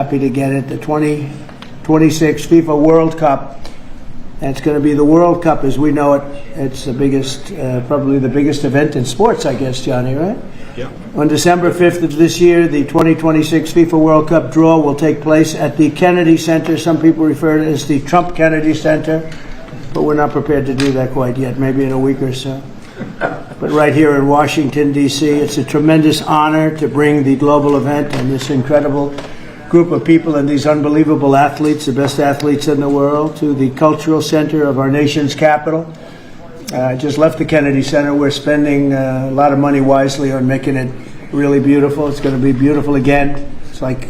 Happy to get it, the 2026 FIFA World Cup. And it's going to be the World Cup as we know it. It's the biggest, probably the biggest event in sports, I guess, Johnny, right? Yeah. On December 5th of this year, the 2026 FIFA World Cup draw will take place at the Kennedy Center. Some people refer to it as the Trump Kennedy Center, but we're not prepared to do that quite yet, maybe in a week or so. But right here in Washington, D.C., it's a tremendous honor to bring the global event and this incredible group of people and these unbelievable athletes, the best athletes in the world, to the cultural center of our nation's capital. I just left the Kennedy Center. We're spending a lot of money wisely on making it really beautiful. It's going to be beautiful again. It's like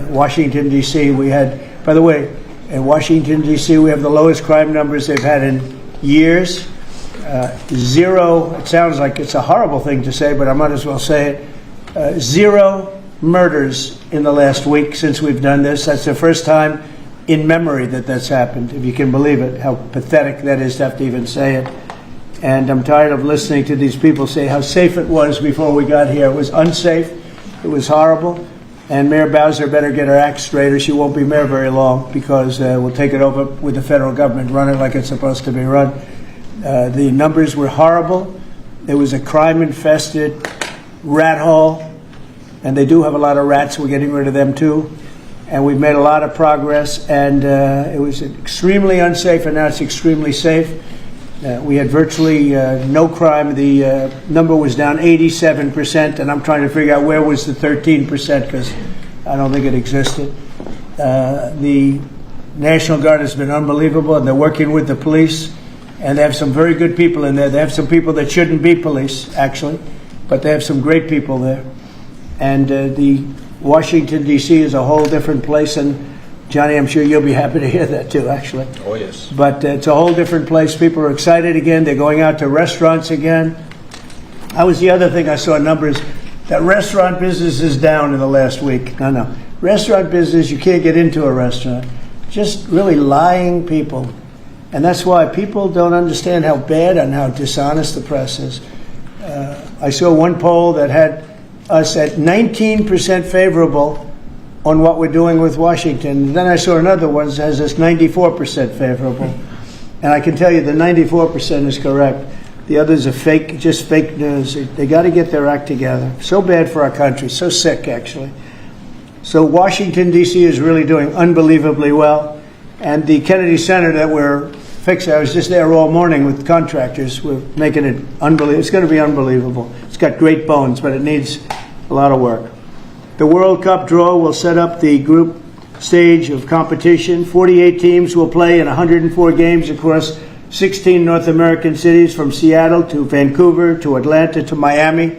Washington, D.C. We had, by the way, in Washington, D.C., we have the lowest crime numbers they've had in years. Zero, it sounds like it's a horrible thing to say, but I might as well say it. Zero murders in the last week since we've done this. That's the first time in memory that that's happened, if you can believe it, how pathetic that is to have to even say it. And I'm tired of listening to these people say how safe it was before we got here. It was unsafe. It was horrible. And Mayor Bowser better get her act straight or she won't be mayor very long, because we'll take it over with the federal government, run it like it's supposed to be run. The numbers were horrible. There was a crime-infested rat hole. And they do have a lot of rats. We're getting rid of them, too. And we've made a lot of progress. And it was extremely unsafe, and now it's extremely safe. We had virtually no crime. The number was down 87%, and I'm trying to figure out where was the 13%, because I don't think it existed. The National Guard has been unbelievable, and they're working with the police. And they have some very good people in there. They have some people that shouldn't be police, actually. But they have some great people there. And the Washington, D.C. is a whole different place. And, Johnny, I'm sure you'll be happy to hear that, too, actually. Oh, yes. But it's a whole different place. People are excited again. They're going out to restaurants again. That was the other thing I saw numbers. That restaurant business is down in the last week. No. Restaurant business, you can't get into a restaurant. Just really lying people. And that's why people don't understand how bad and how dishonest the press is. I saw one poll that had us at 19% favorable on what we're doing with Washington. Then I saw another one that has us 94% favorable. And I can tell you the 94% is correct. The others are fake, just fake news. They got to get their act together. So bad for our country, so sick, actually. So Washington, D.C. is really doing unbelievably well. And the Kennedy Center that we're fixing, I was just there all morning with contractors. We're making it unbelievable. It's going to be unbelievable. It's got great bones, but it needs a lot of work. The World Cup draw will set up the group stage of competition. 48 teams will play in 104 games across 16 North American cities, from Seattle to Vancouver to Atlanta to Miami.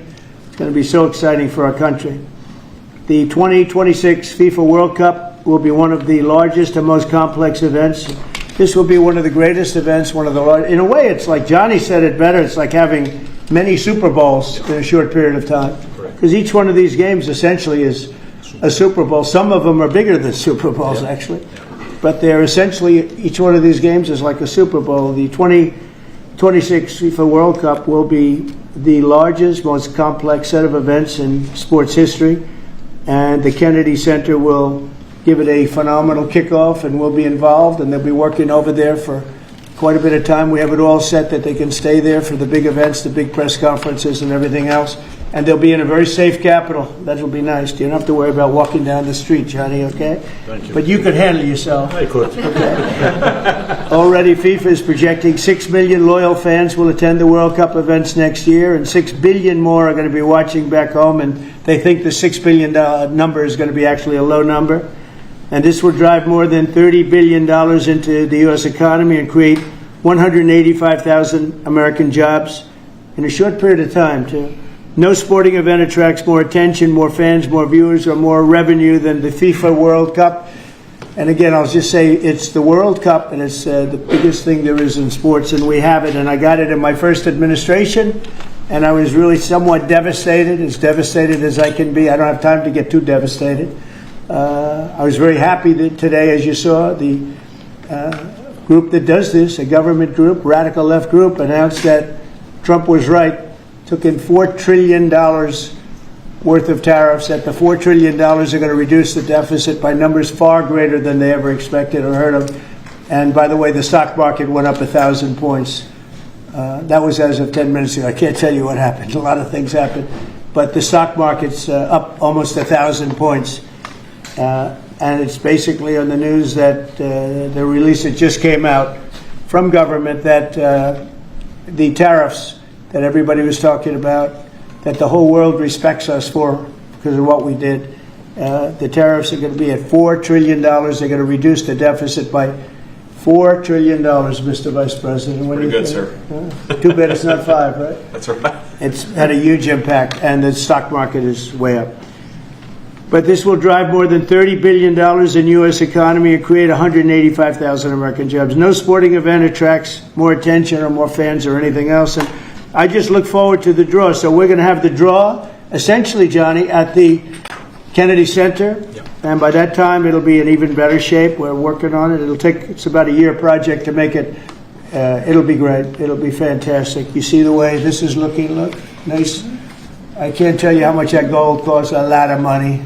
It's going to be so exciting for our country. The 2026 FIFA World Cup will be one of the largest and most complex events. This will be one of the greatest events, one of the largest. In a way, it's like Johnny said it better. It's like having many Super Bowls in a short period of time. Because each one of these games essentially is a Super Bowl. Some of them are bigger than Super Bowls, actually. But they're essentially, each one of these games is like a Super Bowl. The 2026 FIFA World Cup will be the largest, most complex set of events in sports history. And the Kennedy Center will give it a phenomenal kickoff, and we'll be involved, and they'll be working over there for quite a bit of time. We have it all set that they can stay there for the big events, the big press conferences and everything else. And they'll be in a very safe capital. That will be nice. You don't have to worry about walking down the street, Johnny, okay? Thank you. But you could handle yourself. I could. Okay. Already FIFA is projecting 6 million loyal fans will attend the World Cup events next year, and 6 billion more are going to be watching back home, and they think the $6 billion number is going to be actually a low number. And this will drive more than $30 billion into the U.S. economy and create 185,000 American jobs in a short period of time, too. No sporting event attracts more attention, more fans, more viewers, or more revenue than the FIFA World Cup. And again, I'll just say it's the World Cup, and it's the biggest thing there is in sports, and we have it. And I got it in my first administration, and I was really somewhat devastated, as devastated as I can be. I don't have time to get too devastated. I was very happy that today, as you saw, the group that does this, a government group, radical left group, announced that Trump was right. Took in $4 trillion worth of tariffs, that the $4 trillion are going to reduce the deficit by numbers far greater than they ever expected or heard of. And by the way, the stock market went up 1,000 points. That was as of 10 minutes ago. I can't tell you what happened. A lot of things happened. But the stock market's up almost 1,000 points. And it's basically on the news that the release that just came out from government that the tariffs that everybody was talking about, that the whole world respects us for because of what we did. The tariffs are going to be at $4 trillion. They're going to reduce the deficit by $4 trillion, Mr. Vice President. What Pretty good, sir. Too bad it's not 5, right? That's right. It's had a huge impact, and the stock market is way up. But this will drive more than $30 billion in U.S. economy and create 185,000 American jobs. No sporting event attracts more attention or more fans or anything else. And I just look forward to the draw. So we're going to have the draw, essentially, Johnny, at the Kennedy Center. Yep. And by that time, it'll be in even better shape. We're working on it. It's about a year project to make it. It'll be great. It'll be fantastic. You see the way this is looking? Look, nice. I can't tell you how much that gold costs. A lot of money.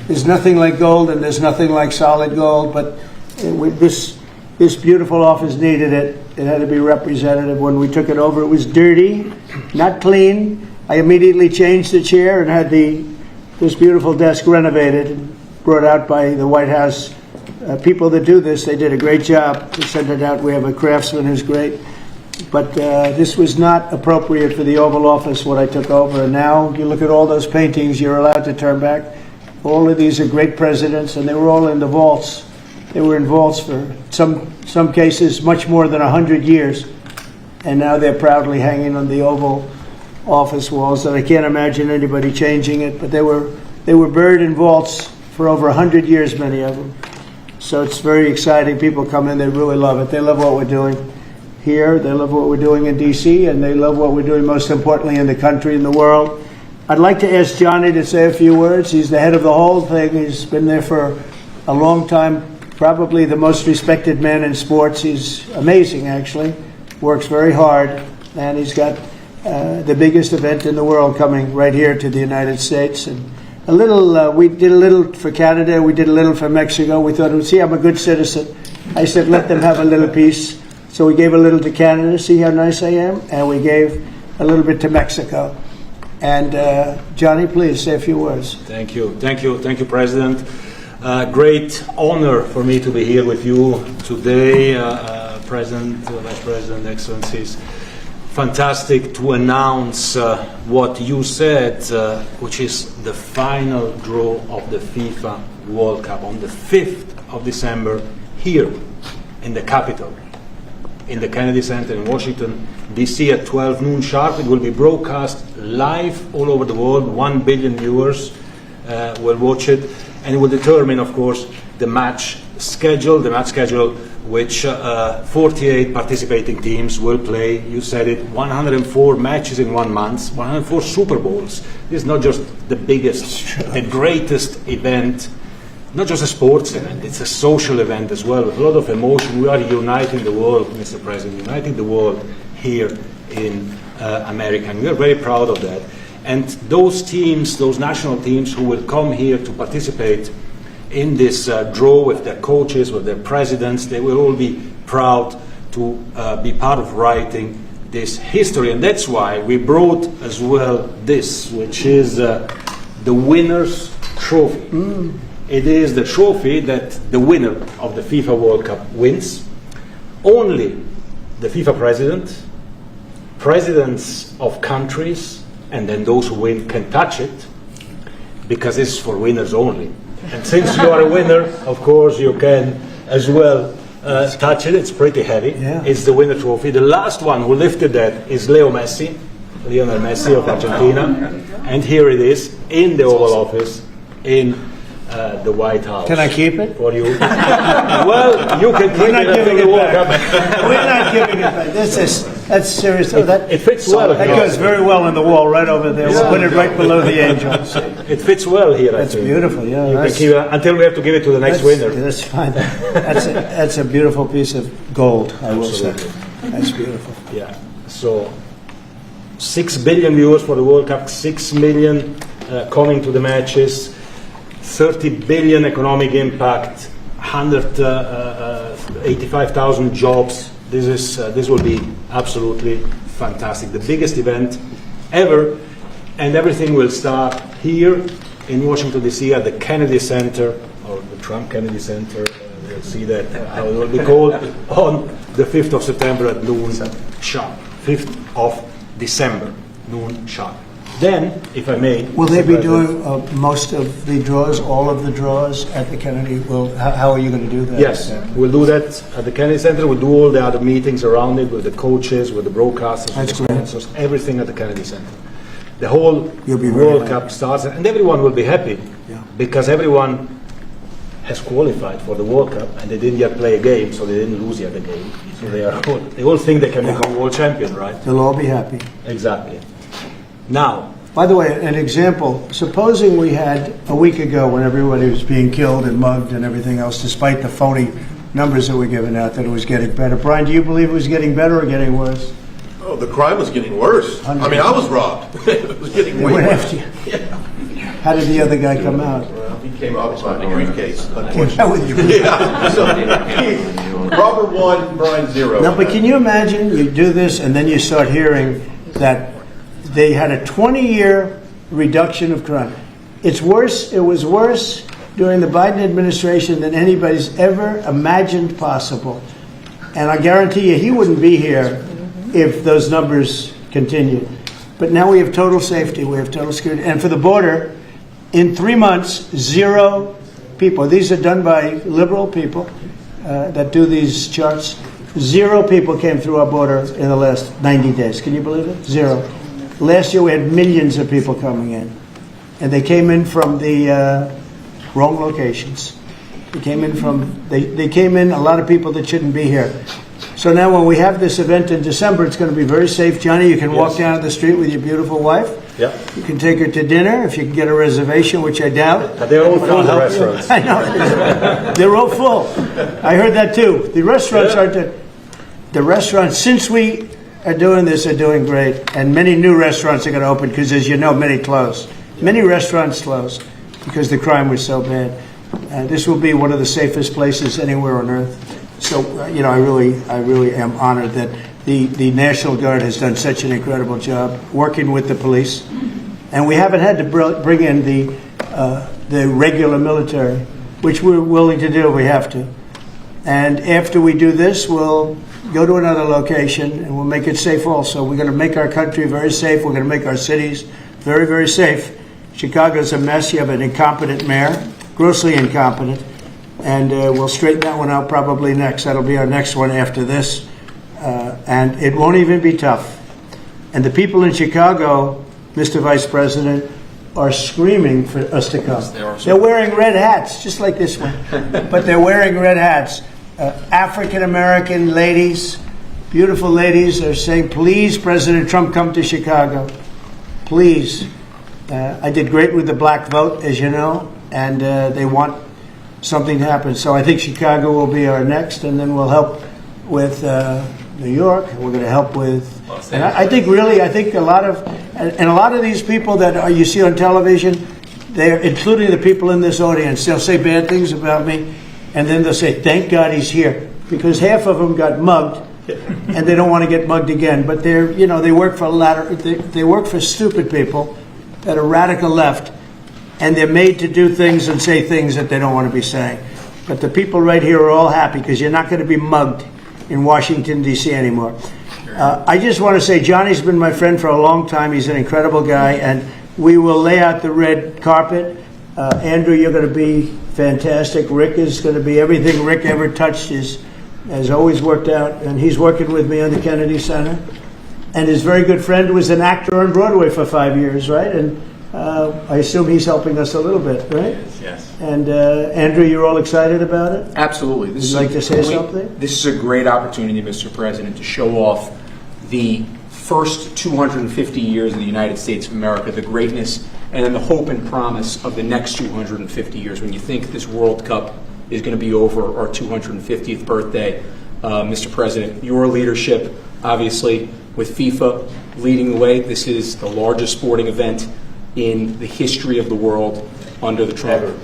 There's nothing like gold, and there's nothing like solid gold. But this beautiful office needed it. It had to be representative. When we took it over, it was dirty, not clean. I immediately changed the chair and had this beautiful desk renovated and brought out by the White House. People that do this, they did a great job. They sent it out. We have a craftsman who's great. But this was not appropriate for the Oval Office, what I took over. And now you look at all those paintings you're allowed to turn back. All of these are great presidents, and they were all in the vaults. They were in vaults for some cases much more than 100 years. And now they're proudly hanging on the Oval Office walls, and I can't imagine anybody changing it. But they were buried in vaults for over 100 years, many of them. So it's very exciting. People come in, they really love it. They love what we're doing here. They love what we're doing in D.C., and they love what we're doing, most importantly, in the country and the world. I'd like to ask Johnny to say a few words. He's the head of the whole thing. He's been there for a long time, probably the most respected man in sports. He's amazing, actually. Works very hard, and he's got the biggest event in the world coming right here to the United States. And we did a little for Canada, we did a little for Mexico. We thought, see, I'm a good citizen. I said, let them have a little piece. So we gave a little to Canada, see how nice I am? And we gave a little bit to Mexico. And Johnny, please say a few words. Thank you, President. Great honor for me to be here with you today, President, Vice President, Excellencies. Fantastic to announce what you said, which is the final draw of the FIFA World Cup on the 5th of December here in the capital, in the Kennedy Center in Washington, D.C. at 12 noon sharp. It will be broadcast live all over the world. 1 billion viewers will watch it, and it will determine, of course, the match schedule, which 48 participating teams will play. You said it, 104 matches in 1 month, 104 Super Bowls. This is not just the biggest, the greatest event, not just a sports event, it's a social event as well, with a lot of emotion. We are uniting the world, Mr. President, uniting the world here in America, and we are very proud of that. And those teams, those national teams who will come here to participate in this draw with their coaches, with their presidents, they will all be proud to be part of writing this history. And that's why we brought as well this, which is the winner's trophy. It is the trophy that the winner of the FIFA World Cup wins. Only the FIFA president, presidents of countries, and then those who win can touch it, because it's for winners only. And since you are a winner, of course, you can as well touch it. It's pretty heavy. Yeah. It's the winner trophy. The last one who lifted that is Lionel Messi of Argentina. And here it is in the Oval Office in the White House. Can I keep it? For you. Well, you can keep We're not it giving until the it World back. Cup. We're not giving it back. That's serious. It fits well. That here. goes very well on the wall right over there. We'll put it right below the angels. It fits well here. That's I think. beautiful. Yeah. You can keep it until we have to give it to the next winner. That's fine. That's a beautiful piece of gold, I will say. That's beautiful. Yeah. So 6 billion viewers for the World Cup, 6 million coming to the matches, 30 billion economic impact, 185,000 jobs. This will be absolutely fantastic. The biggest event ever, and everything will start here in Washington, D.C. at the Kennedy Center, or the Trump Kennedy Center. We'll see that how it will be called on the 5th of September at noon sharp. 5th of December, noon sharp. Then, if I may... Will they be doing most of the draws, all of the draws at the Kennedy? How are you going to do that? Yes, we'll do that at the Kennedy Center. We'll do all the other meetings around it with the coaches, with the broadcasters, with the sponsors, everything at the Kennedy Center. The whole World Cup starts, and everyone will be happy because everyone has qualified for the World Cup and they didn't yet play a game, so they didn't lose yet a game. So they all think they can become world champion, right? They'll all be happy. Exactly. Now, by the way, an example, supposing we had a week ago when everybody was being killed and mugged and everything else, despite the phony numbers that were given out, that it was getting better. Brian, do you believe it was getting better or getting worse? Oh, the crime was getting worse. I mean, I was robbed. It was getting way went worse. after you. How did the other guy come out? Well, he came out with a briefcase. That was you. Yeah. So, Robert 1, Brian 0. No, but can you imagine you do this and then you start hearing that they had a 20-year reduction of crime. It was worse during the Biden administration than anybody's ever imagined possible. And I guarantee you he wouldn't be here if those numbers continued. But now we have total safety, we have total security. And for the border, in 3 months, 0 people. These are done by liberal people that do these charts. 0 people came through our border in the last 90 days. Can you believe it? 0. Last year we had millions of people coming in. And they came in from the wrong locations. They came in a lot of people that shouldn't be here. So now when we have this event in December, it's going to be very safe. Johnny, you can walk down the street with your beautiful wife. Yeah. You can take her to dinner if you can get a reservation, which I doubt. They're all full, the restaurants. I know. They're all full. I heard that too. The restaurants aren't the restaurants, since we are doing this, are doing great. And many new restaurants are going to open because, as you know, many closed. Many restaurants closed because the crime was so bad. This will be one of the safest places anywhere on earth. So, I really am honored that the National Guard has done such an incredible job working with the police. And we haven't had to bring in the regular military, which we're willing to do if we have to. And after we do this, we'll go to another location and we'll make it safe also. We're going to make our country very safe. We're going to make our cities very, very safe. Chicago's a mess. You have an incompetent mayor, grossly incompetent. And we'll straighten that one out probably next. That'll be our next one after this. And it won't even be tough. And the people in Chicago, Mr. Vice President, are screaming for us to come. They're wearing red hats, just like this one. But they're wearing red hats. African-American ladies, beautiful ladies, are saying, please, President Trump, come to Chicago. Please. I did great with the black vote, as you know, and they want something to happen. So I think Chicago will be our next, and then we'll help with New York. We're going to help with, and I think a lot of these people that you see on television, they're including the people in this audience. They'll say bad things about me, and then they'll say, "Thank God he's here," because half of them got mugged, and they don't want to get mugged again. But they work for they work for stupid people that are radical left. And they're made to do things and say things that they don't want to be saying. But the people right here are all happy because you're not going to be mugged in Washington, D.C. anymore. I just want to say Johnny's been my friend for a long time. He's an incredible guy. And we will lay out the red carpet. Andrew, you're going to be fantastic. Rick is going to be everything Rick ever touched has always worked out. And he's working with me on the Kennedy Center. And his very good friend was an actor on Broadway for 5 years, right? And I assume he's helping us a little bit, right? Yes. And Andrew, you're all excited about it? Absolutely. Would you like to say something? This is a great opportunity, Mr. President, to show off the first 250 years of the United States of America, the greatness, and then the hope and promise of the next 250 years. When you think this World Cup is going to be over our 250th birthday, Mr. President, your leadership, obviously, with FIFA leading the way, this is the largest sporting event in the history of the world under the Trump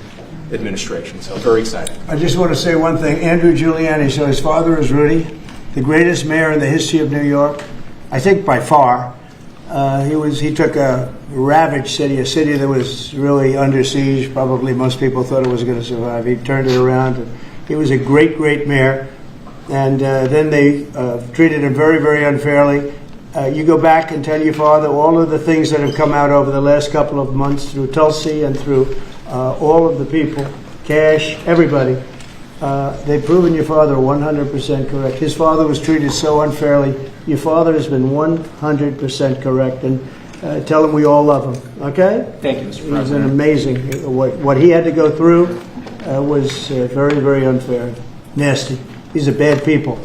administration. So very excited. I just want to say one thing. Andrew Giuliani, so his father is Rudy, the greatest mayor in the history of New York, I think by far. He took a ravaged city, a city that was really under siege. Probably most people thought it was going to survive. He turned it around. He was a great, great mayor. And then they treated him very, very unfairly. You go back and tell your father all of the things that have come out over the last couple of months through Tulsi and through all of the people, Cash, everybody. They've proven your father 100% correct. His father was treated so unfairly. Your father has been 100% correct. And tell him we all love him. Okay? Thank you, Mr. President. He's an amazing. What he had to go through was very, very unfair. Nasty. These are bad people.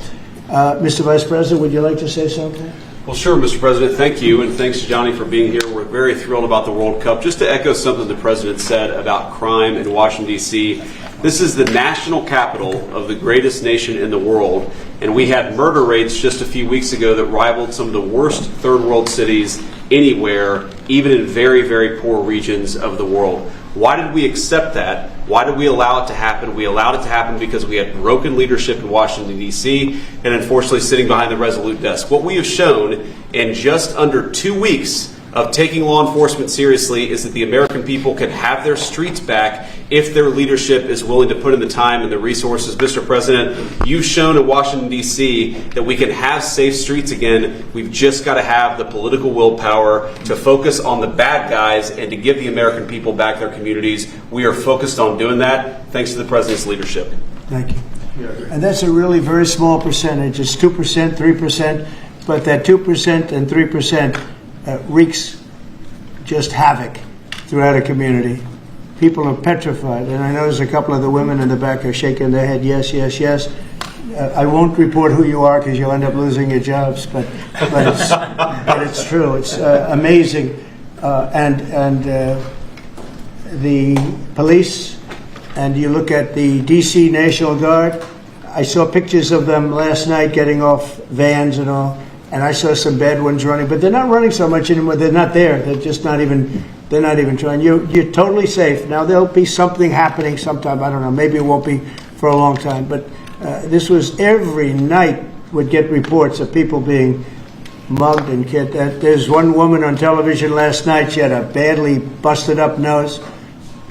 Mr. Vice President, would you like to say something? Well, sure, Mr. President. Thank you, and thanks to Johnny for being here. We're very thrilled about the World Cup. Just to echo something the President said about crime in Washington, D.C., this is the national capital of the greatest nation in the world, and we had murder rates just a few weeks ago that rivaled some of the worst third world cities anywhere, even in very, very poor regions of the world. Why did we accept that? Why did we allow it to happen? We allowed it to happen because we had broken leadership in Washington, D.C., and unfortunately sitting behind the Resolute desk. What we have shown in just under 2 weeks of taking law enforcement seriously is that the American people can have their streets back if their leadership is willing to put in the time and the resources. Mr. President, you've shown in Washington, D.C. that we can have safe streets again. We've just got to have the political willpower to focus on the bad guys and to give the American people back their communities. We are focused on doing that thanks to the President's leadership. Thank you. And that's a really very small percentage. It's 2%, 3%, but that 2% and 3% wreaks just havoc throughout a community. People are petrified, and I notice a couple of the women in the back are shaking their head, yes, yes, yes. I won't report who you are because you'll end up losing your jobs, but it's true. It's amazing. And the police, and you look at the D.C. National Guard, I saw pictures of them last night getting off vans and all, and I saw some bad ones running, but they're not running so much anymore. They're not there. They're just not even trying. You're totally safe. Now, there'll be something happening sometime. I don't know. Maybe it won't be for a long time. But this was every night would get reports of people being mugged and killed. There's one woman on television last night. She had a badly busted up nose.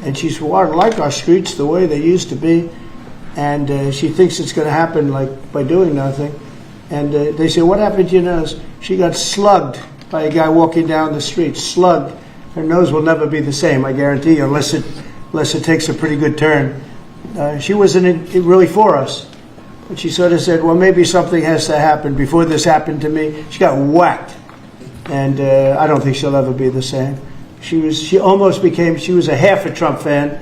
And she said, well, I like our streets the way they used to be. And she thinks it's going to happen like by doing nothing. And they say, what happened to your nose? She got slugged by a guy walking down the street. Slugged. Her nose will never be the same, I guarantee you, unless it takes a pretty good turn. She wasn't really for us. But she sort of said, well, maybe something has to happen. Before this happened to me, she got whacked. And I don't think she'll ever be the same. She was a half a Trump fan,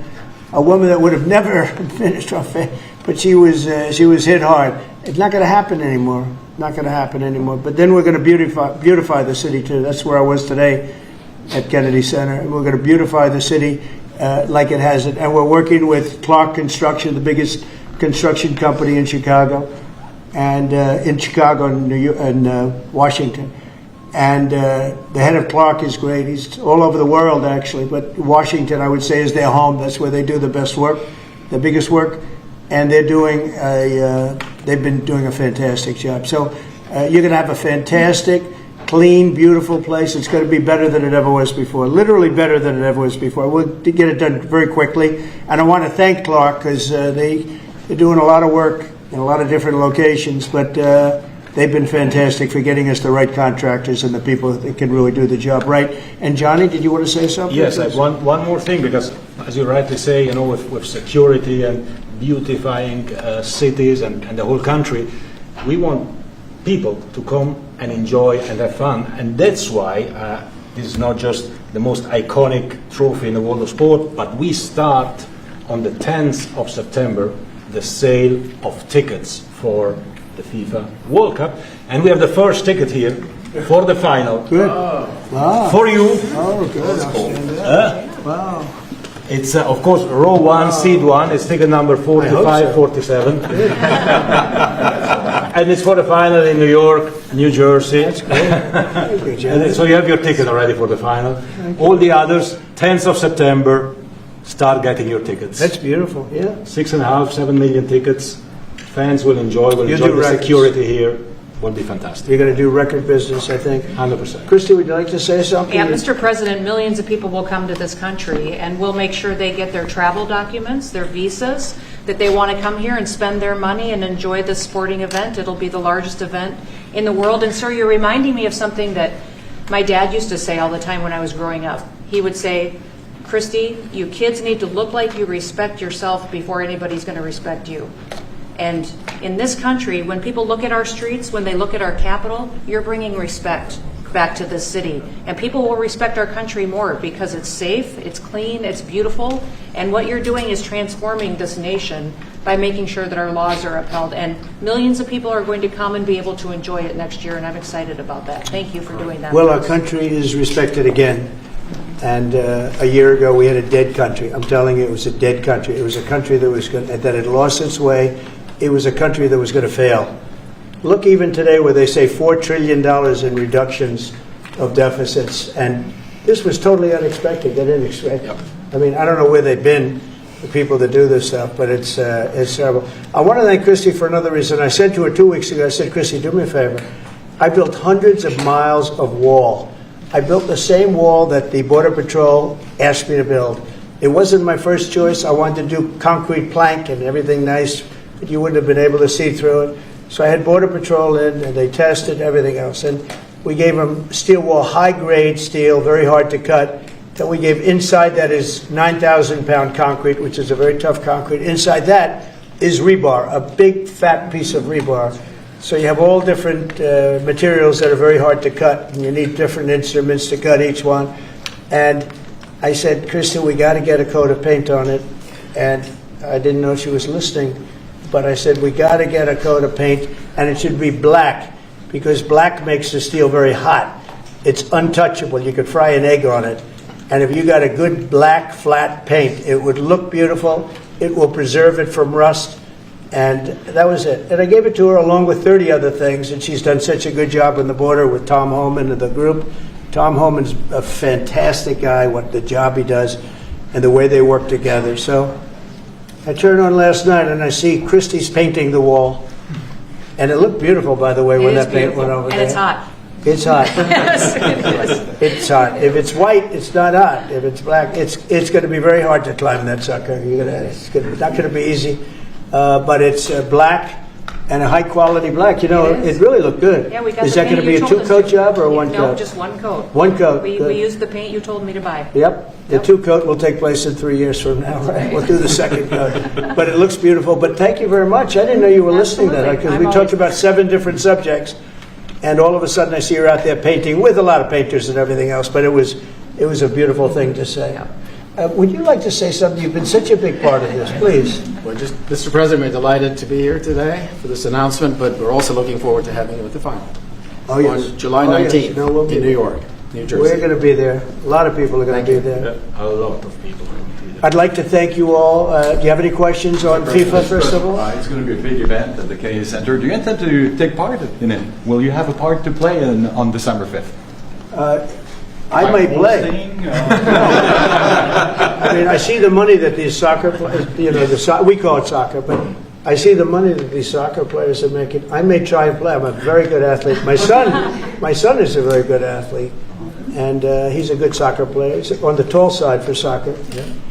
a woman that would have never been a Trump fan, but she was hit hard. It's not going to happen anymore. Not going to happen anymore. But then we're going to beautify the city too. That's where I was today at Kennedy Center. And we're going to beautify the city like it has it. And we're working with Clark Construction, the biggest construction company in Chicago, and in Washington. And the head of Clark is great. He's all over the world, actually. But Washington, I would say, is their home. That's where they do the best work, the biggest work. And they've been doing a fantastic job. So you're going to have a fantastic, clean, beautiful place. It's going to be better than it ever was before, literally better than it ever was before. We'll get it done very quickly. And I want to thank Clark because they're doing a lot of work in a lot of different locations, but they've been fantastic for getting us the right contractors and the people that can really do the job right. And Johnny, did you want to say something? Yes, one more thing, because as you rightly say, with security and beautifying cities and the whole country, we want people to come and enjoy and have fun. And that's why this is not just the most iconic trophy in the world of sport, but we start on the 10th of September the sale of tickets for the FIFA World Cup. And we have the first ticket here for the final. Good. Wow. For you. Oh, good. That's cool. Wow. It's, of course, row 1, seat 1. It's ticket number 45, 47. And it's for the final in New York, New Jersey. Thank you, Jen. And so you have your ticket already for the final. All the others, 10th of September, start getting your tickets. That's beautiful, yeah. 6.5, 7 million tickets. Fans will enjoy You the do records. security here. Will be fantastic. You're going to do record business, I think. 100%. Christy, would you like to say something? Yeah, Mr. President, millions of people will come to this country, and we'll make sure they get their travel documents, their visas, that they want to come here and spend their money and enjoy this sporting event. It'll be the largest event in the world. And, sir, you're reminding me of something that my dad used to say all the time when I was growing up. He would say, Christy, you kids need to look like you respect yourself before anybody's going to respect you. And in this country, when people look at our streets, when they look at our capital, you're bringing respect back to this city. And people will respect our country more because it's safe, it's clean, it's beautiful. And what you're doing is transforming this nation by making sure that our laws are upheld. And millions of people are going to come and be able to enjoy it next year, and I'm excited about that. Thank you for doing that. Well, our country is respected again. And a year ago, we had a dead country. I'm telling you, it was a dead country. It was a country that had lost its way. It was a country that was going to fail. Look, even today, where they say $4 trillion in reductions of deficits, and this was totally unexpected. They didn't expect. I mean, I don't know where they've been, the people that do this stuff, but it's terrible. I want to thank Christy for another reason. I said to her 2 weeks ago, I said, Christy, do me a favor. I built hundreds of miles of wall. I built the same wall that the Border Patrol asked me to build. It wasn't my first choice. I wanted to do concrete plank and everything nice, but you wouldn't have been able to see through it. So I had Border Patrol in, and they tested everything else. And we gave them steel wall, high-grade steel, very hard to cut. Then we gave inside that is 9,000-pound concrete, which is a very tough concrete. Inside that is rebar, a big, fat piece of rebar. So you have all different materials that are very hard to cut, and you need different instruments to cut each one. And I said, Kristen, we got to get a coat of paint on it. And I didn't know she was listening, but I said, we got to get a coat of paint, and it should be black, because black makes the steel very hot. It's untouchable. You could fry an egg on it. And if you got a good black, flat paint, it would look beautiful. It will preserve it from rust. And that was it. And I gave it to her along with 30 other things, and she's done such a good job on the border with Tom Homan and the group. Tom Homan's a fantastic guy, what the job he does and the way they work together. So I turned on last night and I see Christie's painting the wall. And it looked beautiful, by the way, when that paint went over there. And it's hot. It's hot. Yes, it is. It's hot. If it's white, it's not hot. If it's black, it's going to be very hard to climb that sucker. It's not going to be easy. But it's black and a high-quality black. You know, it really looked good. Yeah, we got Is the that going to paint be a you told us two-coat to. job or a one-coat? No, just one coat. One coat. We Good. used the paint you told me to buy. Yep. The two-coat will take place in 3 years from now, right? We'll do the second coat. But it looks beautiful. But thank you very much. I didn't know you were listening to that, Absolutely. because I'm we always- talked about 7 different subjects, and all of a sudden I see her out there painting with a lot of painters and everything else. But it was a beautiful thing to say. Would you like to say something? You've been such a big part of this. Please. Well, just, Mr. President, we're delighted to be here today for this announcement, but we're also looking forward to having you at the final Oh, yes. on July Oh, yes. 19th No, we'll be in New there. York, New Jersey. We're going to be there. A lot of people are going to be there. A lot of people. I'd like to thank you all. Do you have any questions on FIFA, first of all? It's going to be a big event at the KA Center. Do you intend to take part in it? Will you have a part to play on December 5th? I might play. Hosting, I mean, I see the money that these soccer players, we call it soccer, but I see the money that these soccer players are making. I may try and play. I'm a very good athlete. My son is a very good athlete, and he's a good soccer player. He's on the tall side for soccer.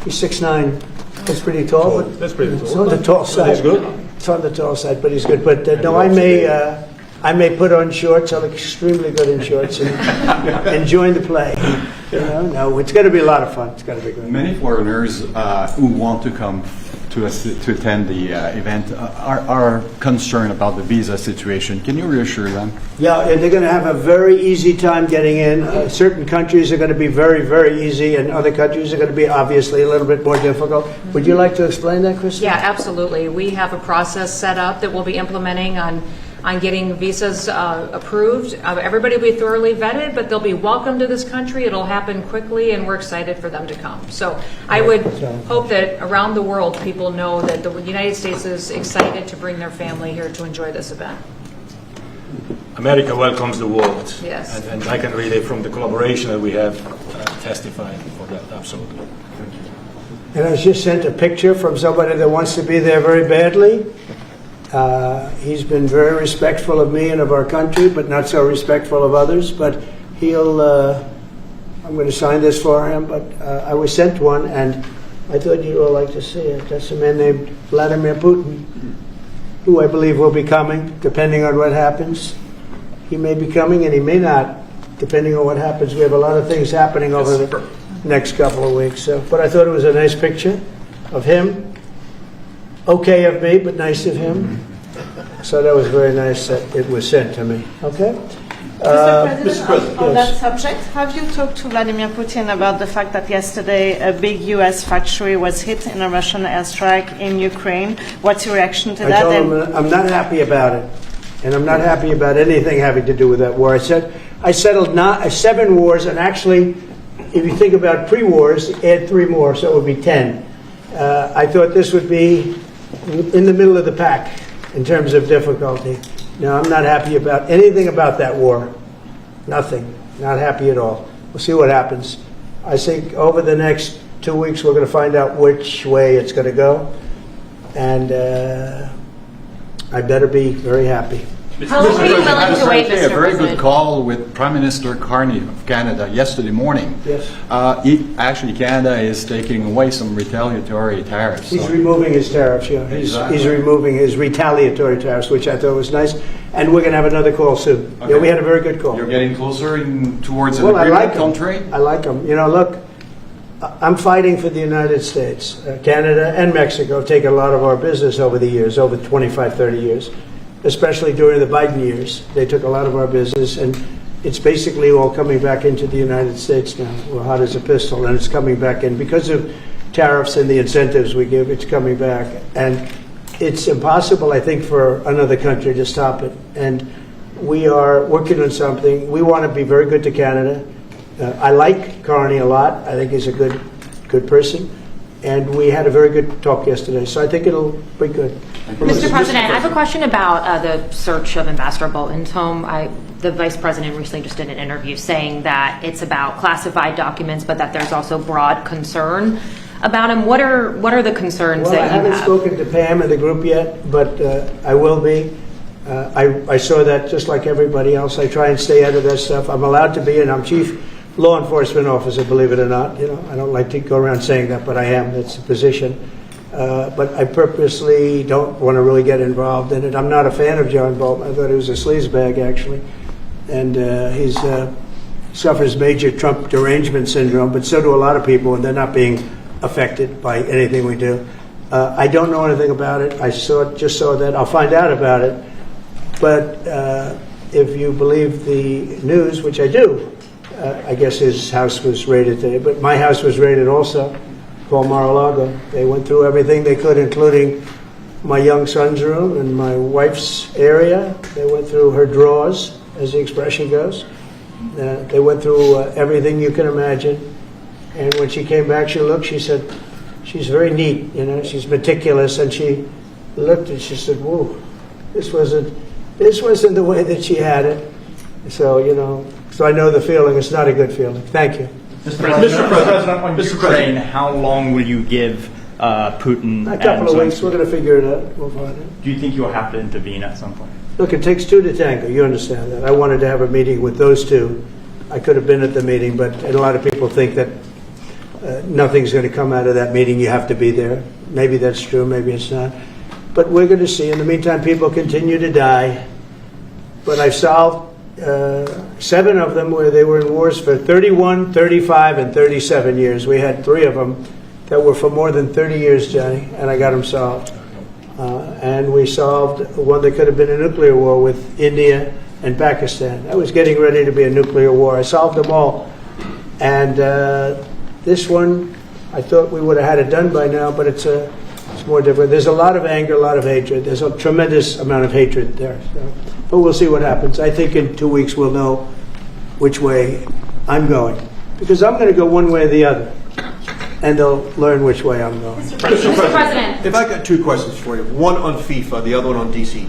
He's 6'9". That's pretty tall. But That's pretty it's tall. on the tall side. He's good. It's on the tall side, but he's good. But no, I may put on shorts. I look extremely good in shorts and join the play. No, it's going to be a lot of fun. It's going to be good. many foreigners who want to come to attend the event are concerned about the visa situation. Can you reassure them? Yeah, and they're going to have a very easy time getting in. Certain countries are going to be very, very easy, and other countries are going to be obviously a little bit more difficult. Would you like to explain that, Kristen? Yeah, absolutely. We have a process set up that we'll be implementing on getting visas approved. Everybody will be thoroughly vetted, but they'll be welcome to this country. It'll happen quickly, and we're excited for them to come. So I would hope that around the world people know that the United States is excited to bring their family here to enjoy this event. America welcomes the world. Yes. And I can really, from the collaboration that we have, testify for that, absolutely. And I was just sent a picture from somebody that wants to be there very badly. He's been very respectful of me and of our country, but not so respectful of others. But I'm going to sign this for him, but I was sent one, and I thought you'd all like to see it. That's a man named Vladimir Putin, who I believe will be coming, depending on what happens. He may be coming, and he may not, depending on what happens. We have a lot of things happening over the next couple of weeks. So, but I thought it was a nice picture of him. Okay of me, but nice of him. So that was very nice that it was sent to me. Okay? Mr. President, on yes. that subject, have you talked to Vladimir Putin about the fact that yesterday a big U.S. factory was hit in a Russian airstrike in Ukraine? What's your reaction to I that? told him I'm not happy about it, and I'm not happy about anything having to do with that war. I said I settled 7 wars, and actually, if you think about pre-wars, add 3 more, so it would be 10. I thought this would be in the middle of the pack in terms of difficulty. No, I'm not happy about anything about that war. Nothing. Not happy at all. We'll see what happens. I think over the next 2 weeks we're going to find out which way it's going to go. And I better be very happy. How long are you willing to wait, A Mr. very good President? call with Prime Minister Carney of Canada yesterday morning. Yes. Actually, Canada is taking away some retaliatory tariffs. He's So- removing his tariffs, yeah. He's Exactly. removing his retaliatory tariffs, which I thought was nice. And we're going to have another call soon. Yeah, Okay. we had a very good call. You're getting closer towards an Well, I agreement like him. country. I like him. You know, look, I'm fighting for the United States. Canada and Mexico have taken a lot of our business over the years, over 25, 30 years, especially during the Biden years. They took a lot of our business, and it's basically all coming back into the United States now. We're hot as a pistol, and it's coming back in. Because of tariffs and the incentives we give, it's coming back. And it's impossible, I think, for another country to stop it. And we are working on something. We want to be very good to Canada. I like Carney a lot. I think he's a good person. And we had a very good talk yesterday. So I think it'll be good. Mr. President, I have a question about the search of Ambassador Bolton's home. The Vice President recently just did an interview saying that it's about classified documents, but that there's also broad concern about him. What are the concerns Well, I that you haven't have? spoken to Pam and the group yet, but I will be. I saw that just like everybody else. I try and stay out of that stuff. I'm allowed to be, and I'm chief law enforcement officer, believe it or not. You know, I don't like to go around saying that, but I am. That's the position. But I purposely don't want to really get involved in it. I'm not a fan of John Bolton. I thought he was a sleazebag, actually. And he suffers major Trump derangement syndrome, but so do a lot of people, and they're not being affected by anything we do. I don't know anything about it. I just saw that. I'll find out about it. But if you believe the news, which I do, I guess his house was raided today. But my house was raided also, called Mar-a-Lago. They went through everything they could, including my young son's room and my wife's area. They went through her drawers, as the expression goes. They went through everything you can imagine. And when she came back, she said, she's very neat, you know, she's meticulous. And she looked and she said, whoa, this wasn't the way that she had it. So, you know, so I know the feeling. It's not a good feeling. Thank you. Mr. President, on Ukraine, how long will you give Putin? A couple of and weeks, we're going to figure it out. We'll find it. Do you think you'll have to intervene at some point? Look, it takes 2 to tango. You understand that. I wanted to have a meeting with those 2. I could have been at the meeting, but a lot of people think that nothing's going to come out of that meeting. You have to be there. Maybe that's true. Maybe it's not. But we're going to see. In the meantime, people continue to die. But I've solved 7 of them where they were in wars for 31, 35, and 37 years. We had 3 of them that were for more than 30 years, Johnny, and I got them solved. And we solved one that could have been a nuclear war with India and Pakistan. That was getting ready to be a nuclear war. I solved them all. And this one, I thought we would have had it done by now, but it's more different. There's a lot of anger, a lot of hatred. There's a tremendous amount of hatred there. So. But we'll see what happens. I think in 2 weeks we'll know which way I'm going. Because I'm going to go one way or the other. And they'll learn which way I'm going. Mr. President. If I got 2 questions for you, one on FIFA, the other one on DC.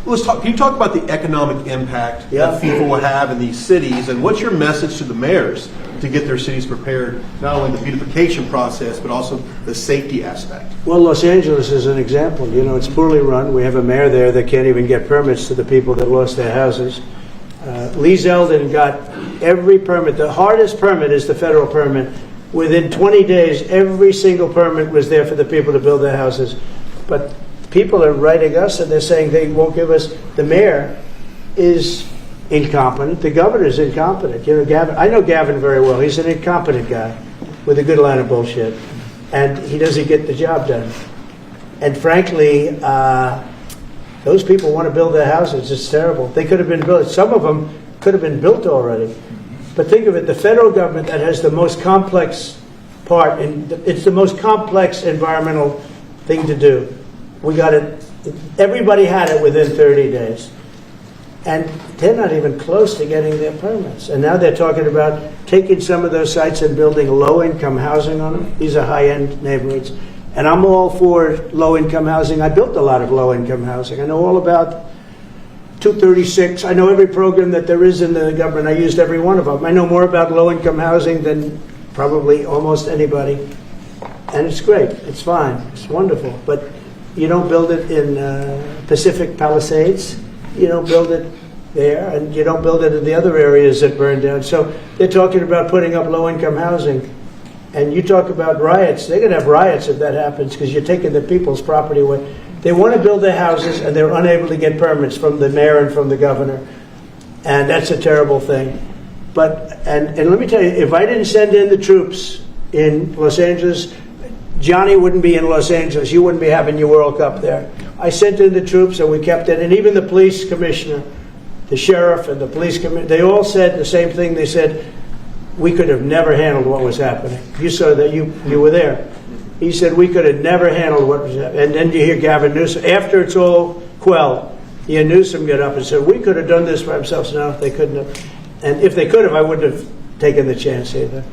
Can you talk about the economic impact that FIFA will have in these cities, and what's your message to the mayors to get their cities prepared, not only the beautification process, but also the safety aspect? Well, Los Angeles is an example. You know, it's poorly run. We have a mayor there that can't even get permits to the people that lost their houses. Lee Zeldin got every permit. The hardest permit is the federal permit. Within 20 days, every single permit was there for the people to build their houses. But people are writing us and they're saying they won't give us. The mayor is incompetent. The governor is incompetent. You know, Gavin. I know Gavin very well. He's an incompetent guy with a good line of bullshit, and he doesn't get the job done. And frankly, those people want to build their houses. It's terrible. They could have been built. Some of them could have been built already. But think of it: the federal government that has the most complex part, and it's the most complex environmental thing to do. We got it. Everybody had it within 30 days. And they're not even close to getting their permits. And now they're talking about taking some of those sites and building low-income housing on them. These are high-end neighborhoods. And I'm all for low-income housing. I built a lot of low-income housing. I know all about 236. I know every program that there is in the government. I used every one of them. I know more about low-income housing than probably almost anybody. And it's great. It's fine. It's wonderful. But you don't build it in Pacific Palisades. You don't build it there, and you don't build it in the other areas that burn down. So they're talking about putting up low-income housing. And you talk about riots. They're going to have riots if that happens because you're taking the people's property away. They want to build their houses, and they're unable to get permits from the mayor and from the governor. And that's a terrible thing. But and let me tell you, if I didn't send in the troops in Los Angeles, Johnny wouldn't be in Los Angeles. You wouldn't be having your World Cup there. I sent in the troops, and we kept it. And even the police commissioner, the sheriff, and the police commissioner, they all said the same thing. They said, we could have never handled what was happening. You saw that. You were there. He said, we could have never handled what was happening. And then you hear Gavin Newsom. After it's all quelled, you hear Newsom get up and said, we could have done this for ourselves. No, they couldn't have. And if they could have, I wouldn't have taken the chance either.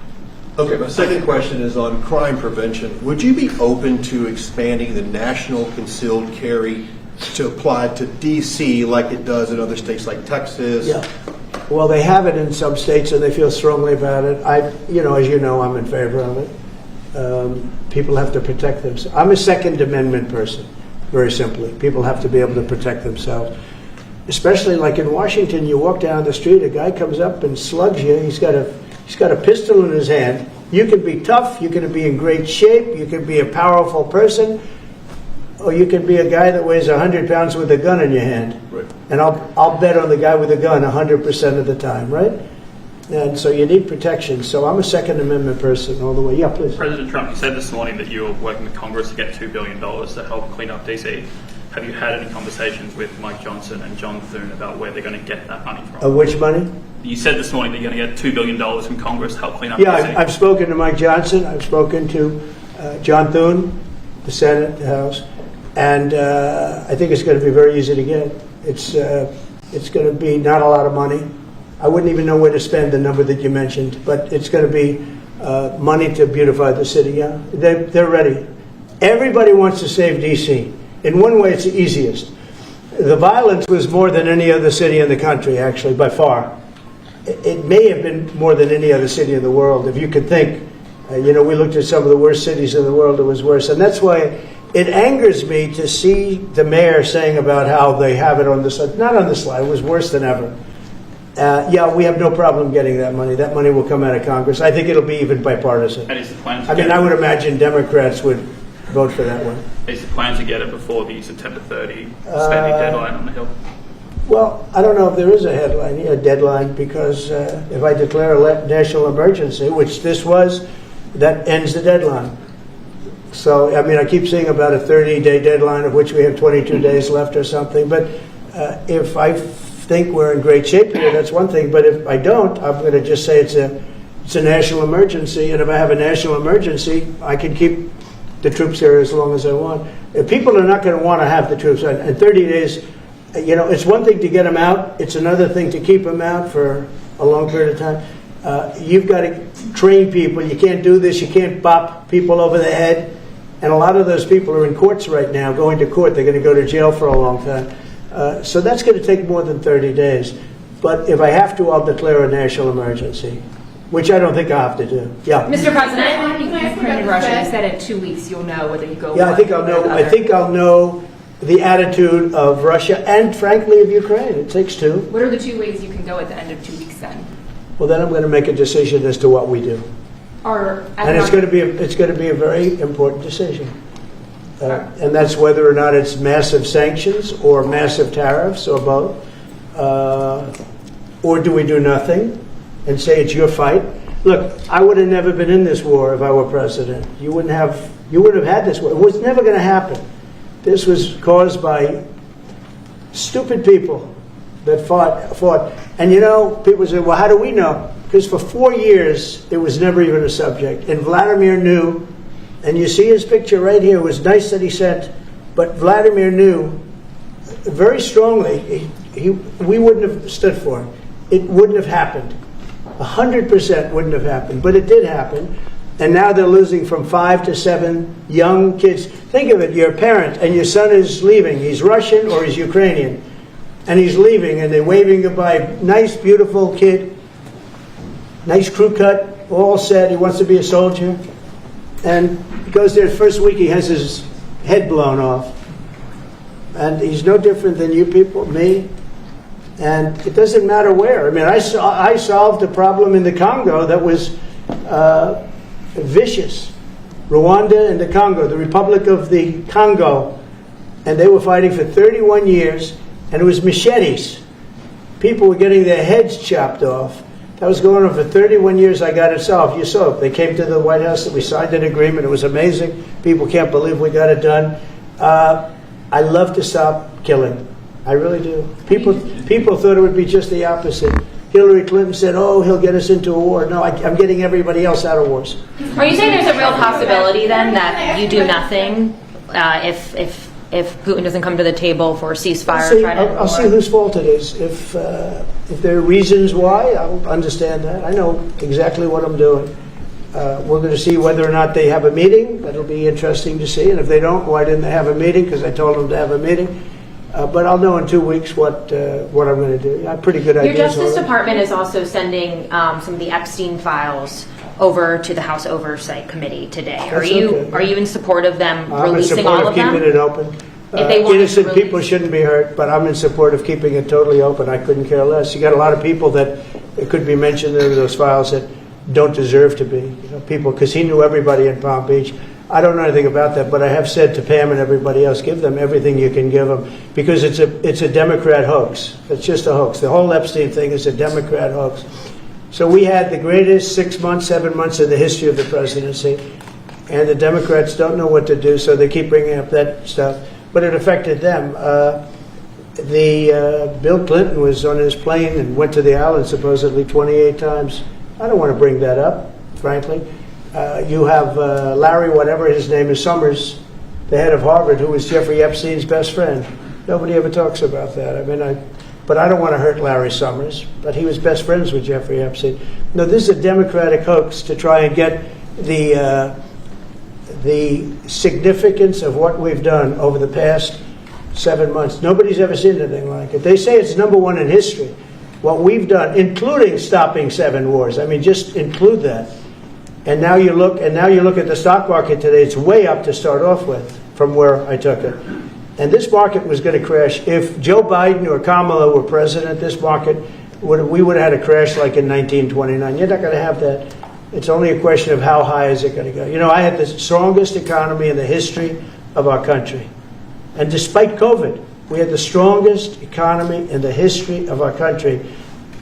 Okay, my second question is on crime prevention. Would you be open to expanding the national concealed carry to apply to D.C. like it does in other states like Texas? Yeah. Well, they have it in some states, and they feel strongly about it. As you know, I'm in favor of it. People have to protect themselves. I'm a Second Amendment person, very simply. People have to be able to protect themselves. Especially like in Washington, you walk down the street, a guy comes up and slugs you. He's got a pistol in his hand. You can be tough, you can be in great shape, you can be a powerful person, or you can be a guy that weighs 100 pounds with a gun in your hand. Right. And I'll bet on the guy with a gun 100% of the time, right? And so you need protection. So I'm a Second Amendment person all the way. Yeah, please. President Trump, you said this morning that you were working with Congress to get $2 billion to help clean up DC. Have you had any conversations with Mike Johnson and John Thune about where they're going to get that money from? Which money? You said this morning that you're going to get $2 billion from Congress to help clean up Yeah, DC. I've spoken to Mike Johnson. I've spoken to John Thune, the Senate, the House, and I think it's going to be very easy to get. It's going to be not a lot of money. I wouldn't even know where to spend the number that you mentioned, but it's going to be money to beautify the city. Yeah, they're ready. Everybody wants to save D.C. In one way, it's the easiest. The violence was more than any other city in the country, actually, by far. It may have been more than any other city in the world, if you could think. We looked at some of the worst cities in the world, it was worse. And that's why it angers me to see the mayor saying about how they have it on the slide. Not on the slide, it was worse than ever. We have no problem getting that money. That money will come out of Congress. I think it'll be even bipartisan. And is the plan I would imagine Democrats would vote for that one. Is the plan to get it before the September 30 spending deadline on the Hill? Well, I don't know if there is a deadline, because if I declare a national emergency, which this was, that ends the deadline. So, I keep seeing about a 30-day deadline, of which we have 22 days left or something. But if I think we're in great shape here, that's one thing. But if I don't, I'm going to just say it's a national emergency. And if I have a national emergency, I can keep the troops here as long as I want. If people are not going to want to have the troops in 30 days, it's one thing to get them out. It's another thing to keep them out for a long period of time. You've got to train people. You can't do this. You can't bop people over the head. And a lot of those people are in courts right now, going to court. They're going to go to jail for a long time. So that's going to take more than 30 days. But if I have to, I'll declare a national emergency, which I don't think I have to do. Yeah. Mr. President, Ukraine and Russia, you said in 2 weeks you'll know whether you go. Yeah, I think I'll know. I think I'll know the attitude of Russia and, frankly, of Ukraine. It takes two. What are the 2 ways you can go at the end of 2 weeks then? Well, then I'm going to make a decision as to what we do, and it's going to be a very important decision. And that's whether or not it's massive sanctions or massive tariffs or both. Or do we do nothing and say it's your fight? Look, I would have never been in this war if I were president. You wouldn't have had this war. It was never going to happen. This was caused by stupid people that fought. And people say, well, how do we know? Because for 4 years, it was never even a subject. And Vladimir knew, and you see his picture right here. It was nice that he sent, but Vladimir knew very strongly we wouldn't have stood for it. It wouldn't have happened. 100% wouldn't have happened, but it did happen. And now they're losing from 5 to 7 young kids. Think of it, you're a parent and your son is leaving. He's Russian or he's Ukrainian. And he's leaving and they're waving goodbye. Nice, beautiful kid. Nice crew cut, all set. He wants to be a soldier. And he goes there the first week, he has his head blown off. And he's no different than you people, me. And it doesn't matter where. I mean, I solved a problem in the Congo that was vicious. Rwanda and the Congo, the Republic of the Congo. And they were fighting for 31 years, and it was machetes. People were getting their heads chopped off. That was going on for 31 years. I got it solved. You saw it. They came to the White House, and we signed an agreement. It was amazing. People can't believe we got it done. I love to stop killing. I really do. People thought it would be just the opposite. Hillary Clinton said, "Oh, he'll get us into a war." No, I'm getting everybody else out of wars. Are you saying there's a real possibility then that you do nothing if Putin doesn't come to the table for a ceasefire? I'll see whose fault it is. If there are reasons why, I'll understand that. I know exactly what I'm doing. We're going to see whether or not they have a meeting. That'll be interesting to see. And if they don't, why didn't they have a meeting? Because I told them to have a meeting. But I'll know in 2 weeks what I'm going to do. I have pretty good ideas. Your Justice Department is also sending some of the Epstein files over to the House Oversight Committee today. Are you in support of them releasing all of them? I'm in support of keeping it open. Innocent people shouldn't be hurt, but I'm in support of keeping it totally open. I couldn't care less. You got a lot of people that it could be mentioned in those files that don't deserve to be. People, because he knew everybody in Palm Beach. I don't know anything about that, but I have said to Pam and everybody else, give them everything you can give them, because it's a Democrat hoax. It's just a hoax. The whole Epstein thing is a Democrat hoax. So we had the greatest 6 months, 7 months in the history of the presidency, and the Democrats don't know what to do, so they keep bringing up that stuff. But it affected them. Bill Clinton was on his plane and went to the island supposedly 28 times. I don't want to bring that up, frankly. You have Larry, whatever his name is, Summers, the head of Harvard, who was Jeffrey Epstein's best friend. Nobody ever talks about that. But I don't want to hurt Larry Summers, but he was best friends with Jeffrey Epstein. No, this is a Democratic hoax to try and get the significance of what we've done over the past 7 months. Nobody's ever seen anything like it. They say it's #1 in history. What we've done, including stopping 7 wars. I mean, just include that. And now you look at the stock market today. It's way up to start off with from where I took it. And this market was going to crash. If Joe Biden or Kamala were president, this market we would have had a crash like in 1929. You're not going to have that. It's only a question of how high is it going to go. I had the strongest economy in the history of our country. And despite COVID, we had the strongest economy in the history of our country.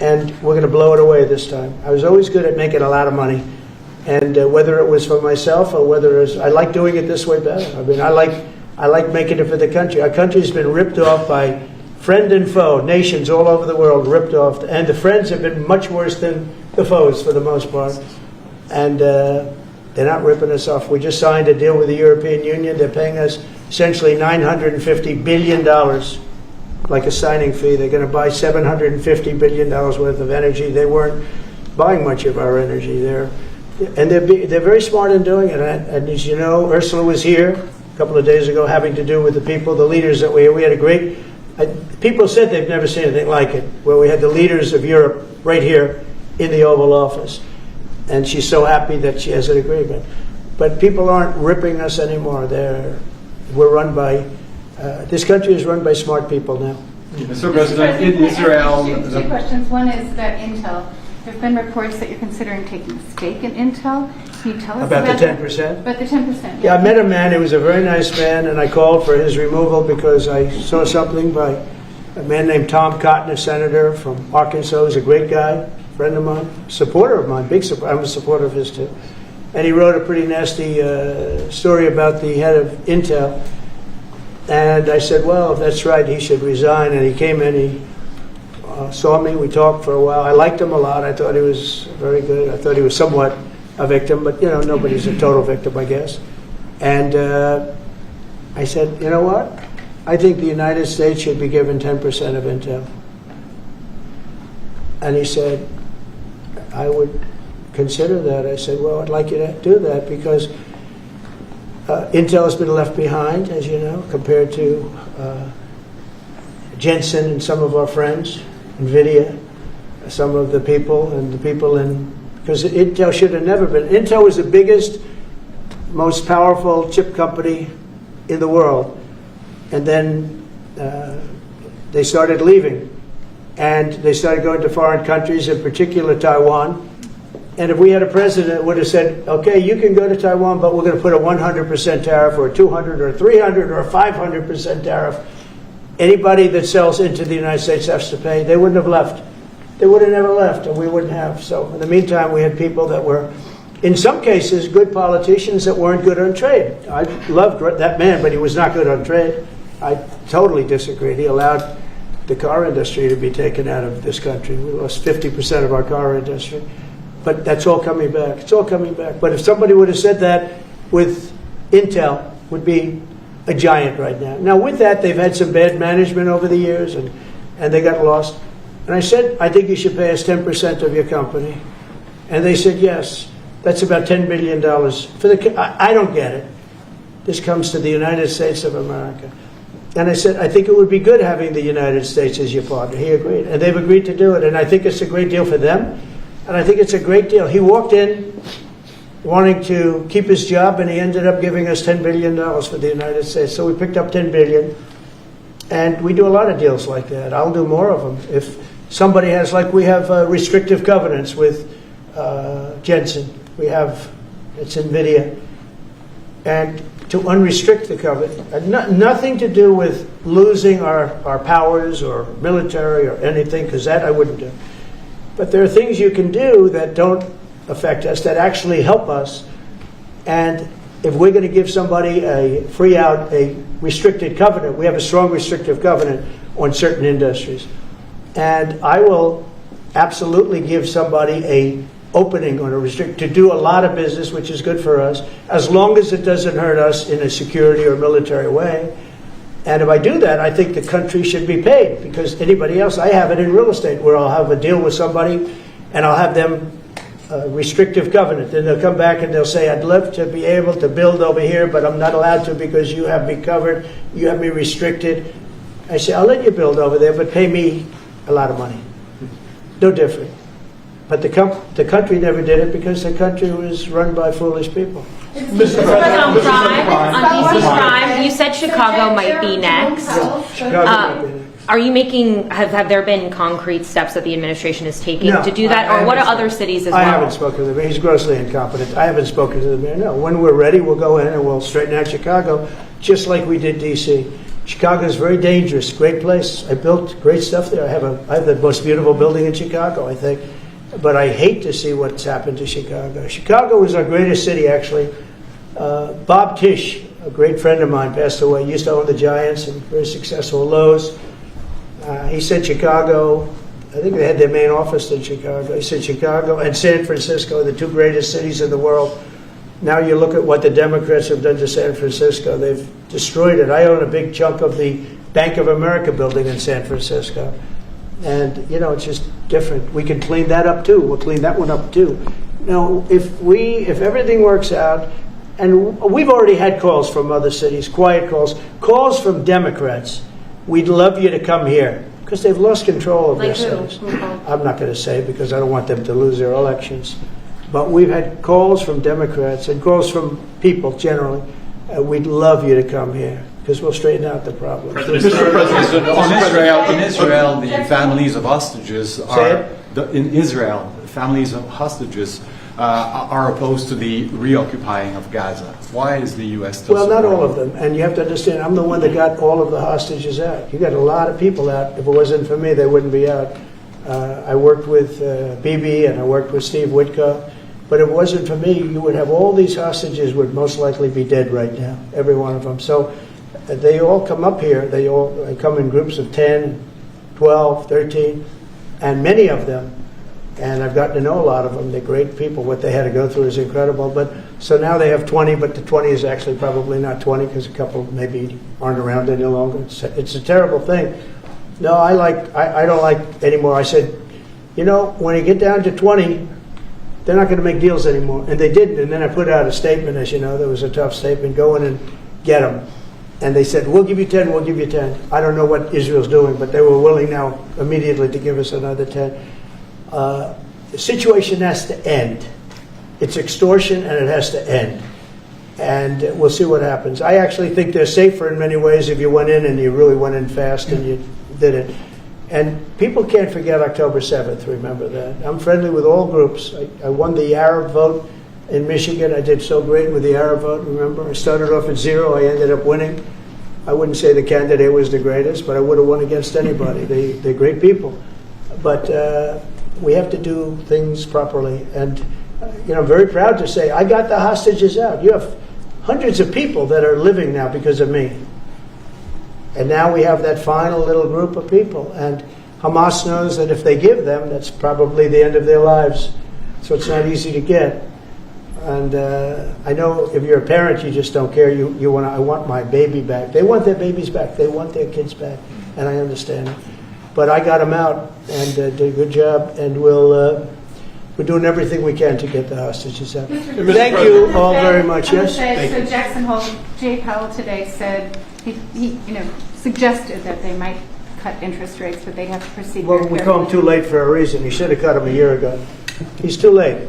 And we're going to blow it away this time. I was always good at making a lot of money. And whether it was for myself or whether it was, I like doing it this way better. I mean, I like making it for the country. Our country's been ripped off by friend and foe, nations all over the world ripped off. And the friends have been much worse than the foes for the most part. And they're not ripping us off. We just signed a deal with the European Union. They're paying us essentially $950 billion, like a signing fee. They're going to buy $750 billion worth of energy. They weren't buying much of our energy there. And they're very smart in doing it. And as you know, Ursula was here a couple of days ago having to do with the people, the leaders that we had a great... people said they've never seen anything like it, where we had the leaders of Europe right here in the Oval Office. And she's so happy that she has an agreement. But people aren't ripping us anymore. We're run by, this country is run by smart people now. Mr. President, in Israel... Two questions. One is about Intel. There have been reports that you're considering taking a stake in Intel. Can you tell us About the 10%? About the 10%. Yeah, I met a man. He was a very nice man, and I called for his removal because I saw something by a man named Tom Cotton, a senator from Arkansas. He's a great guy, friend of mine, supporter of mine, big supporter. I'm a supporter of his too. And he wrote a pretty nasty story about the head of Intel. And I said, well, if that's right, he should resign. And he came in, he saw me, we talked for a while. I liked him a lot. I thought he was very good. I thought he was somewhat a victim, but nobody's a total victim, I guess. And I said, you know what? I think the United States should be given 10% of Intel. And he said, I would consider that. I said, well, I'd like you to do that because Intel has been left behind, as you know, compared to Jensen and some of our friends, NVIDIA, some of the people, and the people in... Because Intel should have never been. Intel was the biggest, most powerful chip company in the world. And then they started leaving. And they started going to foreign countries, in particular Taiwan. And if we had a president that would have said, okay, you can go to Taiwan, but we're going to put a 100% tariff or a 200 or 300 or a 500% tariff, anybody that sells into the United States has to pay. They wouldn't have left. They would have never left, and we wouldn't have. So in the meantime, we had people that were, in some cases, good politicians that weren't good on trade. I loved that man, but he was not good on trade. I totally disagreed. He allowed the car industry to be taken out of this country. We lost 50% of our car industry. But that's all coming back. It's all coming back. But if somebody would have said that with Intel, would be a giant right now. Now, with that, they've had some bad management over the years, and they got lost. And I said, I think you should pay us 10% of your company. And they said, yes. That's about $10 billion. I don't get it. This comes to the United States of America. And I said, I think it would be good having the United States as your partner. He agreed. And they've agreed to do it. And I think it's a great deal for them. And I think it's a great deal. He walked in wanting to keep his job, and he ended up giving us $10 billion for the United States. So we picked up $10 billion. And we do a lot of deals like that. I'll do more of them. If somebody has, like we have restrictive covenants with Jensen. We have, it's NVIDIA. And to unrestrict the covenant, nothing to do with losing our powers or military or anything, because that I wouldn't do. But there are things you can do that don't affect us, that actually help us. And if we're going to give somebody a restricted covenant, we have a strong restrictive covenant on certain industries. And I will absolutely give somebody a opening on to do a lot of business, which is good for us, as long as it doesn't hurt us in a security or military way. And if I do that, I think the country should be paid, because anybody else, I have it in real estate where I'll have a deal with somebody and I'll have them restrictive covenant. Then they'll come back and they'll say, I'd love to be able to build over here, but I'm not allowed to because you have me covered, you have me restricted. I say, I'll let you build over there, but pay me a lot of money. No different. But the country never did it because the country was run by foolish people. Mr. President, on DC crime, you said Chicago might be next. Chicago might be next. Are you making, have there been concrete steps that the administration is taking to do that? Or what are other cities as well? I haven't spoken to the mayor. He's grossly incompetent. I haven't spoken to the mayor. No. When we're ready, we'll go in and we'll straighten out Chicago, just like we did D.C. Chicago is very dangerous. Great place. I built great stuff there. I have the most beautiful building in Chicago, I think. But I hate to see what's happened to Chicago. Chicago is our greatest city, actually. Bob Tisch, a great friend of mine, passed away. He used to own the Giants and very successful Lowe's. He said Chicago, I think they had their main office in Chicago. He said Chicago and San Francisco, the two greatest cities in the world. Now you look at what the Democrats have done to San Francisco. They've destroyed it. I own a big chunk of the Bank of America building in San Francisco. And, it's just different. We can clean that up, too. We'll clean that one up, too. If everything works out, and we've already had calls from other cities, quiet calls from Democrats we'd love you to come here, because they've lost control of Like their who? cities. I'm not going to say because I don't want them to lose their elections. But we've had calls from Democrats and calls from people generally. We'd love you to come here because we'll straighten out the problem. Mr. President, in Israel, the families of hostages in Israel, families of hostages are opposed to the reoccupying of Gaza. Why is the U.S. still Well, not supporting all of them. And you have to understand, I'm the one that got all of the hostages out. You got a lot of people out. If it wasn't for me, they wouldn't be out. I worked with Bibi and I worked with Steve Witkoff. But if it wasn't for me, you would have all these hostages would most likely be dead right now, every one of them. So they all come up here. They all come in groups of 10, 12, 13, and many of them, and I've gotten to know a lot of them. They're great people. What they had to go through is incredible. But so now they have 20, but the 20 is actually probably not 20 because a couple maybe aren't around any longer. It's a terrible thing. No, I don't like anymore. I said, you know, when you get down to 20, they're not going to make deals anymore. And they didn't. And then I put out a statement, as you know, there was a tough statement, go in and get them. And they said, we'll give you 10, we'll give you 10. I don't know what Israel's doing, but they were willing now immediately to give us another 10. The situation has to end. It's extortion and it has to end. And we'll see what happens. I actually think they're safer in many ways if you went in and you really went in fast and you did it. And people can't forget October 7th, remember that. I'm friendly with all groups. I won the Arab vote in Michigan. I did so great with the Arab vote, remember? I started off at 0, I ended up winning. I wouldn't say the candidate was the greatest, but I would have won against anybody. They're great people. But we have to do things properly. And you know, I'm very proud to say I got the hostages out. You have hundreds of people that are living now because of me. And now we have that final little group of people. And Hamas knows that if they give them, that's probably the end of their lives. So it's not easy to get. And I know if you're a parent, you just don't care. You want, I want my baby back. They want their babies back. They want their kids back. And I understand it. But I got them out and did a good job. And we're doing everything we can to get the hostages out. Thank you all very much. Yes? So Jackson Hole, Jay Powell today said, he suggested that they might cut interest rates, but they'd have to proceed. Well, we call him too late for a reason. He should have cut him a year ago. He's too late.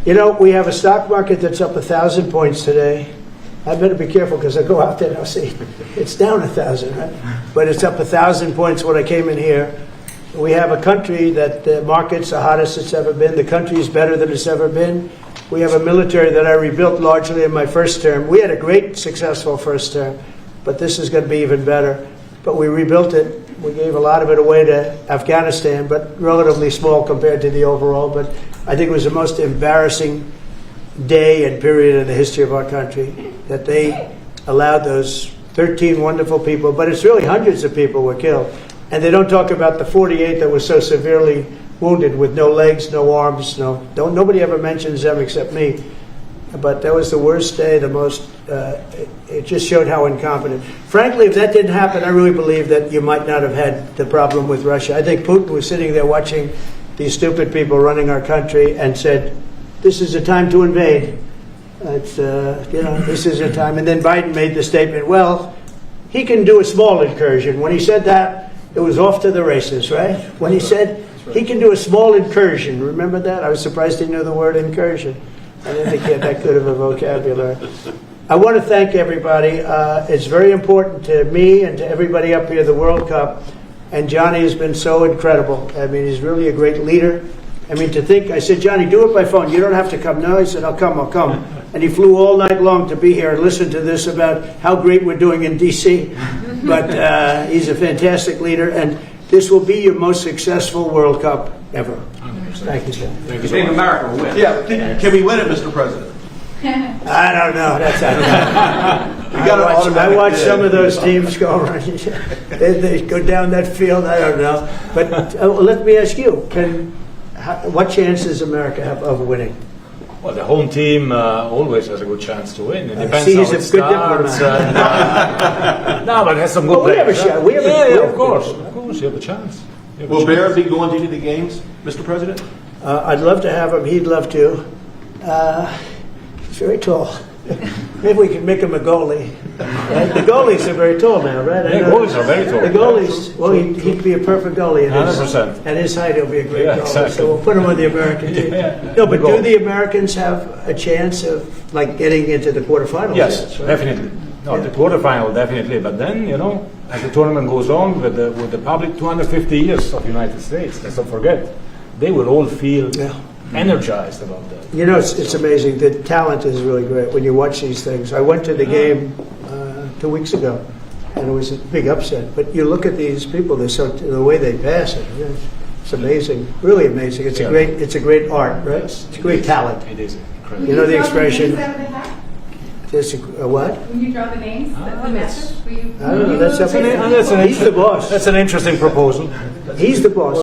You know, we have a stock market that's up 1,000 points today. I better be careful because I go out there and I'll see it's down 1,000, right? But it's up 1,000 points when I came in here. We have a country that the market's the hottest it's ever been. The country is better than it's ever been. We have a military that I rebuilt largely in my first term. We had a great, successful first term, but this is going to be even better. But we rebuilt it. We gave a lot of it away to Afghanistan, but relatively small compared to the overall. But I think it was the most embarrassing day and period in the history of our country that they allowed those 13 wonderful people, but it's really hundreds of people were killed. And they don't talk about the 48 that was so severely wounded with no legs, no arms, nobody ever mentions them except me. But that was the worst day, the most, it just showed how incompetent. Frankly, if that didn't happen, I really believe that you might not have had the problem with Russia. I think Putin was sitting there watching these stupid people running our country and said, this is a time to invade. It's, this is a time. And then Biden made the statement, well, he can do a small incursion. When he said that, it was off to the races, right? When he said he can do a small incursion, remember that? I was surprised he knew the word incursion. I didn't think he had that good of a vocabulary. I want to thank everybody. It's very important to me and to everybody up here, the World Cup. And Johnny has been so incredible. I mean, he's really a great leader. I mean, to think, I said, Johnny, do it by phone. You don't have to come. No, he said, I'll come. And he flew all night long to be here and listen to this about how great we're doing in D.C. But he's a fantastic leader, and this will be your most successful World Cup ever. Thank you, sir. Thank you. Think America will win. Yeah, can we win it, Mr. President? I don't know. I watch some of those teams go around. They go down that field. I don't know. But let me ask you, what chance does America have of winning? Well, the home team always has a good chance to win. It depends see, how he's it a good starts. No, but it has some good we have a players. shot. We have Of course, you have a chance. Will Barrett be going to any of the games, Mr. President? I'd love to have him. He'd love to. He's very tall. Maybe we can make him a goalie. Right? The goalies are very tall now, right? Yeah, goalies are very tall. The goalies, well, he'd be a perfect goalie. 100%. At his height, he'll be a great Yeah, goalie. exactly. So we'll put him on the American team. Yeah. No, but The goal. do the Americans have a chance of like getting into the quarterfinals? Yes, right? definitely. No, the quarterfinal definitely. But then, as the tournament goes on with the public, 250 years of United States. Let's not forget, they will all feel energized about that. It's amazing. The talent is really great when you watch these things. I went to the game 2 weeks ago, and it was a big upset. But you look at these people; the way they pass it. It's amazing, really amazing. It's a great art, right? It's a great talent. It is incredible. You know the expression. There's a what? When you draw the names, the message, I don't know. He's the boss. That's an interesting proposal. He's the boss.